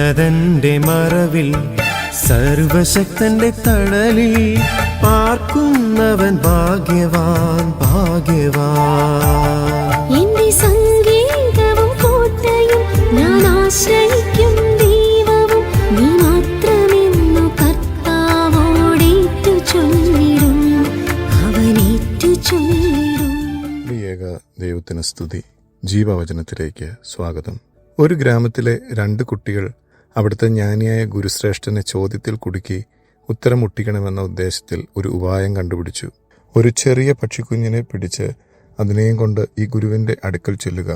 ഉന്നതന്റെ മറവിൽ സർവശക്തന്റെ തണലിൽ പാർക്കുന്നവൻ ഭാഗ്യവാൻ ഭാഗ്യവാൻ. എന്റെ സംഗീതവും കോട്ടയും ഞാൻ ആശ്രയിക്കും ദൈവവും നീ മാത്രമെന്നു കർത്താവോടേറ്റു ചൊല്ലിടും, അവനേറ്റു ചൊല്ലിടും. ഏക ദൈവത്തിന് സ്തുതി. ജീവവചനത്തിലേക്ക് സ്വാഗതം. ഒരു ഗ്രാമത്തിലെ 2 കുട്ടികൾ അവിടുത്തെ ജ്ഞാനിയായ ഗുരുശ്രേഷ്ഠനെ ചോദ്യത്തിൽ കുടുക്കി ഉത്തരം മുട്ടിക്കണമെന്ന ഉദ്ദേശത്തിൽ ഒരു ഉപായം കണ്ടുപിടിച്ചു. ഒരു ചെറിയ പക്ഷിക്കുഞ്ഞിനെ പിടിച്ച് അതിനെയും കൊണ്ട് ഈ ഗുരുവിന്റെ അടുക്കൽ ചെല്ലുക.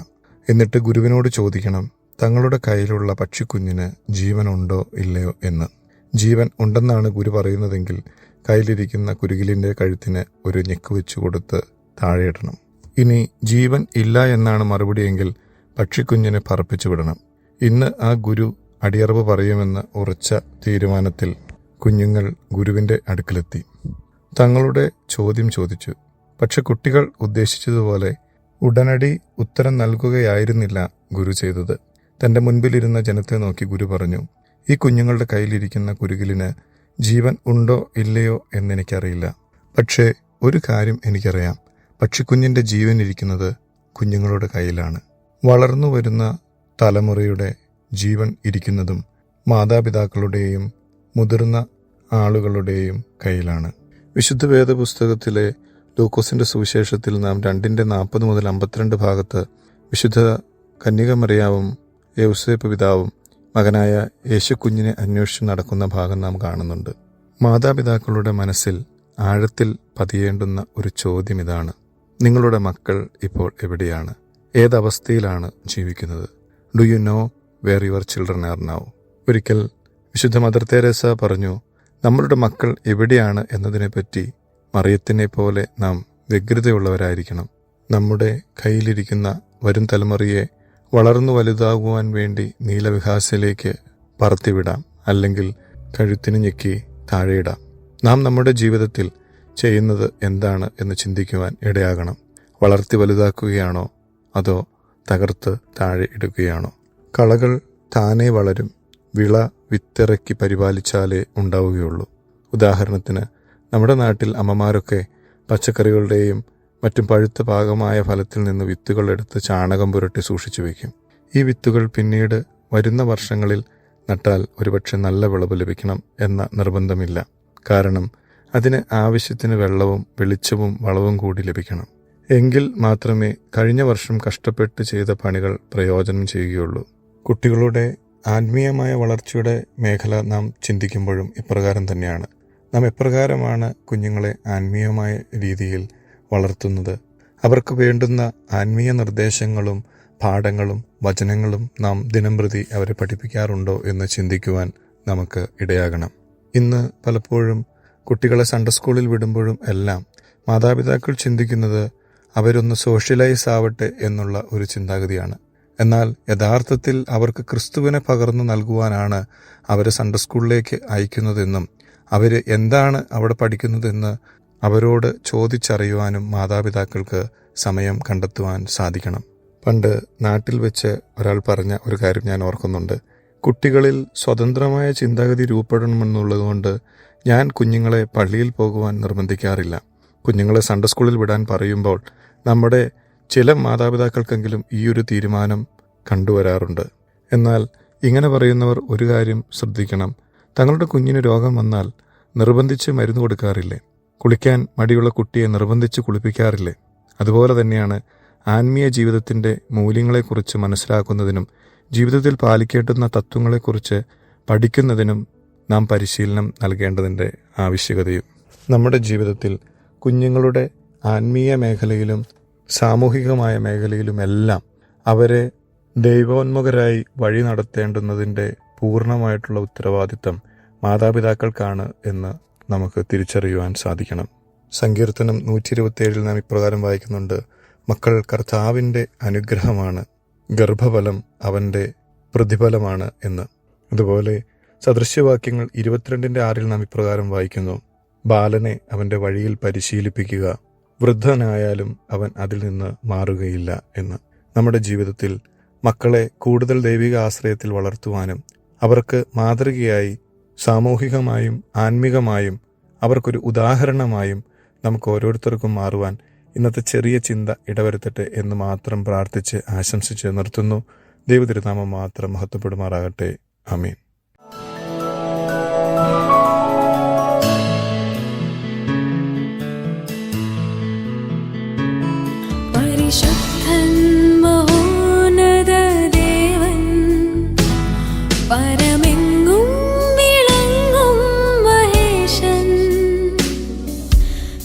എന്നിട്ട് ഗുരുവിനോട് ചോദിക്കണം, തങ്ങളുടെ കയ്യിലുള്ള പക്ഷിക്കുഞ്ഞിന് ജീവനുണ്ടോ ഇല്ലയോ എന്ന്. ജീവൻ ഉണ്ടെന്നാണ് ഗുരു പറയുന്നതെങ്കിൽ കയ്യിലിരിക്കുന്ന കുരുകിലിന്റെ കഴുത്തിന് ഒരു ഞെക്ക് വെച്ചു കൊടുത്ത് താഴെയിടണം. ഇനി ജീവൻ ഇല്ല എന്നാണ് മറുപടിയെങ്കിൽ പക്ഷിക്കുഞ്ഞിനെ പറപ്പിച്ചു വിടണം. ഇന്ന് ആ ഗുരു അടിയറവ് പറയുമെന്ന് ഉറച്ച തീരുമാനത്തിൽ കുഞ്ഞുങ്ങൾ ഗുരുവിന്റെ അടുക്കലെത്തി. തങ്ങളുടെ ചോദ്യം ചോദിച്ചു. പക്ഷെ കുട്ടികൾ ഉദ്ദേശിച്ചതുപോലെ ഉടനടി ഉത്തരം നൽകുകയായിരുന്നില്ല ഗുരു ചെയ്തത്. തന്റെ മുൻപിലിരുന്ന ജനത്തെ നോക്കി ഗുരു പറഞ്ഞു, ഈ കുഞ്ഞുങ്ങളുടെ കയ്യിലിരിക്കുന്ന കുരുകിലിന് ജീവൻ ഉണ്ടോ ഇല്ലയോ എന്നെനിക്കറിയില്ല. പക്ഷേ ഒരു കാര്യം എനിക്കറിയാം, പക്ഷിക്കുഞ്ഞിന്റെ ജീവൻ ഇരിക്കുന്നത് കുഞ്ഞുങ്ങളുടെ കയ്യിലാണ്. വളർന്നു വരുന്ന തലമുറയുടെ ജീവൻ ഇരിക്കുന്നതും മാതാപിതാക്കളുടെയും മുതിർന്ന ആളുകളുടെയും കയ്യിലാണ്. വിശുദ്ധ വേദപുസ്തകത്തിലെ ലൂക്കോസിന്റെ സുവിശേഷത്തിൽ നാം 2:40 മുതൽ 52 ഭാഗത്ത് വിശുദ്ധ കന്യകമറിയാവും യൗസേപ്പ് പിതാവും മകനായ യേശുക്കുഞ്ഞിനെ അന്വേഷിച്ച് നടക്കുന്ന ഭാഗം നാം കാണുന്നുണ്ട്. മാതാപിതാക്കളുടെ മനസ്സിൽ ആഴത്തിൽ പതിയേണ്ടുന്ന ഒരു ചോദ്യം ഇതാണ്: നിങ്ങളുടെ മക്കൾ ഇപ്പോൾ എവിടെയാണ്? ഏതവസ്ഥയിലാണ് ജീവിക്കുന്നത്? Do you know where your children are now? ഒരിക്കൽ വിശുദ്ധ മദർ തെരേസ പറഞ്ഞു, നമ്മളുടെ മക്കൾ എവിടെയാണ് എന്നതിനെപ്പറ്റി മറിയത്തിനെ പോലെ നാം വ്യഗ്രതയുള്ളവരായിരിക്കണം. നമ്മുടെ കയ്യിലിരിക്കുന്ന വരും തലമുറയെ വളർന്നു വലുതാകുവാൻ വേണ്ടി നീലവിഹാസയിലേക്ക് പറത്തിവിടാം, അല്ലെങ്കിൽ കഴുത്തിന് ഞെക്കി താഴെയിടാം. നാം നമ്മുടെ ജീവിതത്തിൽ ചെയ്യുന്നത് എന്താണ് എന്ന് ചിന്തിക്കുവാൻ ഇടയാകണം. വളർത്തി വലുതാക്കുകയാണോ അതോ തകർത്ത് താഴെ ഇടുകയാണോ? കളകൾ താനേ വളരും, വിള വിത്തിറക്കി പരിപാലിച്ചാലേ ഉണ്ടാവുകയുള്ളൂ. ഉദാഹരണത്തിന്, നമ്മുടെ നാട്ടിൽ അമ്മമാരൊക്കെ പച്ചക്കറികളുടെയും മറ്റും പഴുത്ത പാകമായ ഫലത്തിൽ നിന്ന് വിത്തുകൾ എടുത്ത് ചാണകം പുരട്ടി സൂക്ഷിച്ചു വയ്ക്കും. ഈ വിത്തുകൾ പിന്നീട് വരുന്ന വർഷങ്ങളിൽ നട്ടാൽ ഒരുപക്ഷെ നല്ല വിളവ് ലഭിക്കണം എന്ന നിർബന്ധമില്ല. കാരണം അതിന് ആവശ്യത്തിന് വെള്ളവും വെളിച്ചവും വളവും കൂടി ലഭിക്കണം. എങ്കിൽ മാത്രമേ കഴിഞ്ഞ വർഷം കഷ്ടപ്പെട്ട് ചെയ്ത പണികൾ പ്രയോജനം ചെയ്യുകയുള്ളൂ. കുട്ടികളുടെ ആത്മീയമായ വളർച്ചയുടെ മേഖല നാം ചിന്തിക്കുമ്പോഴും ഇപ്രകാരം തന്നെയാണ്. നാം എപ്രകാരമാണ് കുഞ്ഞുങ്ങളെ ആത്മീയമായ രീതിയിൽ വളർത്തുന്നത്? അവർക്ക് വേണ്ടുന്ന ആത്മീയ നിർദ്ദേശങ്ങളും പാഠങ്ങളും വചനങ്ങളും നാം ദിനംപ്രതി അവരെ പഠിപ്പിക്കാറുണ്ടോ എന്ന് ചിന്തിക്കുവാൻ നമുക്ക് ഇടയാകണം. ഇന്ന് പലപ്പോഴും കുട്ടികളെ സൺഡേ സ്കൂളിൽ വിടുമ്പോഴും എല്ലാം മാതാപിതാക്കൾ ചിന്തിക്കുന്നത് അവരൊന്ന് സോഷ്യലൈസ് ആവട്ടെ എന്നുള്ള ഒരു ചിന്താഗതിയാണ്. എന്നാൽ യഥാർത്ഥത്തിൽ അവർക്ക് ക്രിസ്തുവിനെ പകർന്നു നൽകുവാനാണ് അവരെ സൺഡേ സ്കൂളിലേക്ക് അയക്കുന്നതെന്നും അവർ എന്താണ് അവിടെ പഠിക്കുന്നതെന്ന് അവരോട് ചോദിച്ചറിയുവാനും മാതാപിതാക്കൾക്ക് സമയം കണ്ടെത്തുവാൻ സാധിക്കണം. പണ്ട് നാട്ടിൽ വെച്ച് ഒരാൾ പറഞ്ഞ ഒരു കാര്യം ഞാൻ ഓർക്കുന്നുണ്ട്. കുട്ടികളിൽ സ്വതന്ത്രമായ ചിന്താഗതി രൂപപ്പെടണമെന്നുള്ളതുകൊണ്ട് ഞാൻ കുഞ്ഞുങ്ങളെ പള്ളിയിൽ പോകുവാൻ നിർബന്ധിക്കാറില്ല. കുഞ്ഞുങ്ങളെ സൺഡേ സ്കൂളിൽ വിടാൻ പറയുമ്പോൾ നമ്മുടെ ചില മാതാപിതാക്കൾക്കെങ്കിലും ഈ ഒരു തീരുമാനം കണ്ടുവരാറുണ്ട്. എന്നാൽ ഇങ്ങനെ പറയുന്നവർ ഒരു കാര്യം ശ്രദ്ധിക്കണം. തങ്ങളുടെ കുഞ്ഞിന് രോഗം വന്നാൽ നിർബന്ധിച്ച് മരുന്ന് കൊടുക്കാറില്ലേ? കുളിക്കാൻ മടിയുള്ള കുട്ടിയെ നിർബന്ധിച്ച് കുളിപ്പിക്കാറില്ലേ? അതുപോലെ തന്നെയാണ് ആത്മീയ ജീവിതത്തിൻ്റെ മൂല്യങ്ങളെക്കുറിച്ച് മനസ്സിലാക്കുന്നതിനും ജീവിതത്തിൽ പാലിക്കേണ്ടുന്ന തത്വങ്ങളെക്കുറിച്ച് പഠിക്കുന്നതിനും നാം പരിശീലനം നൽകേണ്ടതിൻ്റെ ആവശ്യകതയും. നമ്മുടെ ജീവിതത്തിൽ കുഞ്ഞുങ്ങളുടെ ആത്മീയ മേഖലയിലും സാമൂഹികമായ മേഖലയിലുമെല്ലാം അവരെ ദൈവോന്മുഖരായി വഴി നടത്തേണ്ടുന്നതിൻ്റെ പൂർണ്ണമായിട്ടുള്ള ഉത്തരവാദിത്തം മാതാപിതാക്കൾക്കാണ് എന്ന് നമുക്ക് തിരിച്ചറിയുവാൻ സാധിക്കണം. സങ്കീർത്തനം 127 നാം ഇപ്രകാരം വായിക്കുന്നുണ്ട്: മക്കൾ കർത്താവിൻ്റെ അനുഗ്രഹമാണ്, ഗർഭഫലം അവൻ്റെ പ്രതിഫലമാണ് എന്ന്. അതുപോലെ സദൃശ്യവാക്യങ്ങൾ 22:6 നാം ഇപ്രകാരം വായിക്കുന്നു: ബാലനെ അവൻ്റെ വഴിയിൽ പരിശീലിപ്പിക്കുക, വൃദ്ധനായാലും അവൻ അതിൽ നിന്ന് മാറുകയില്ല എന്ന്. നമ്മുടെ ജീവിതത്തിൽ മക്കളെ കൂടുതൽ ദൈവിക ആശ്രയത്തിൽ വളർത്തുവാനും അവർക്ക് മാതൃകയായി സാമൂഹികമായും ആത്മീകമായും അവർക്കൊരു ഉദാഹരണമായും നമുക്ക് ഓരോരുത്തർക്കും മാറുവാൻ ഇന്നത്തെ ചെറിയ ചിന്ത ഇടവരുത്തട്ടെ എന്ന് മാത്രം പ്രാർത്ഥിച്ച് ആശംസിച്ച് നിർത്തുന്നു. ദൈവതിരുനാമം മാത്രം മഹത്വപ്പെടുമാറാകട്ടെ. ആമേൻ. പരിശുദ്ധൻ മഹോന്നത ദേവൻ, പരമെങ്ങും വിളങ്ങും മഹേശൻ,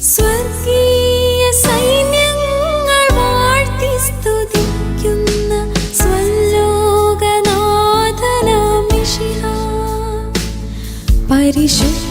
സ്വർഗീയ സൈന്യങ്ങൾ വാഴ്ത്തി സ്തുതിക്കുന്ന സ്വലോകനാഥനാം മിശിഹാ. പരിശുദ്ധ